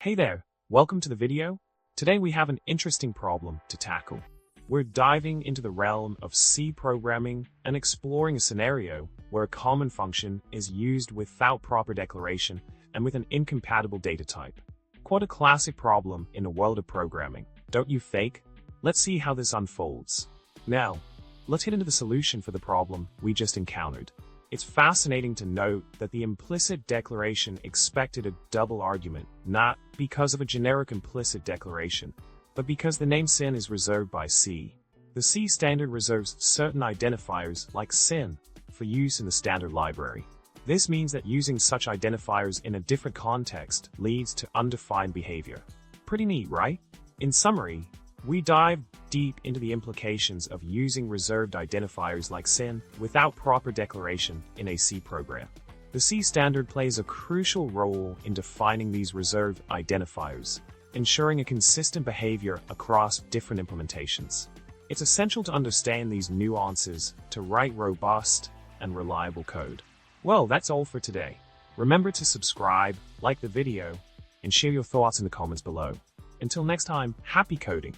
Hey there, welcome to the video. Today we have an interesting problem to tackle. We're diving into the realm of C programming and exploring a scenario where a common function is used without proper declaration and with an incompatible data type. Quite a classic problem in the world of programming, don't you think? Let's see how this unfolds. Now, let's get into the solution for the problem we just encountered. It's fascinating to note that the implicit declaration expected a double argument, not because of a generic implicit declaration, but because the name sin is reserved by C. The C standard reserves certain identifiers like sin for use in the standard library. This means that using such identifiers in a different context leads to undefined behavior. Pretty neat, right? In summary, we dive deep into the implications of using reserved identifiers like sin without proper declaration in a C program. The C standard plays a crucial role in defining these reserved identifiers, ensuring a consistent behavior across different implementations. It's essential to understand these nuances to write robust and reliable code. Well, that's all for today. Remember to subscribe, like the video, and share your thoughts in the comments below. Until next time, happy coding!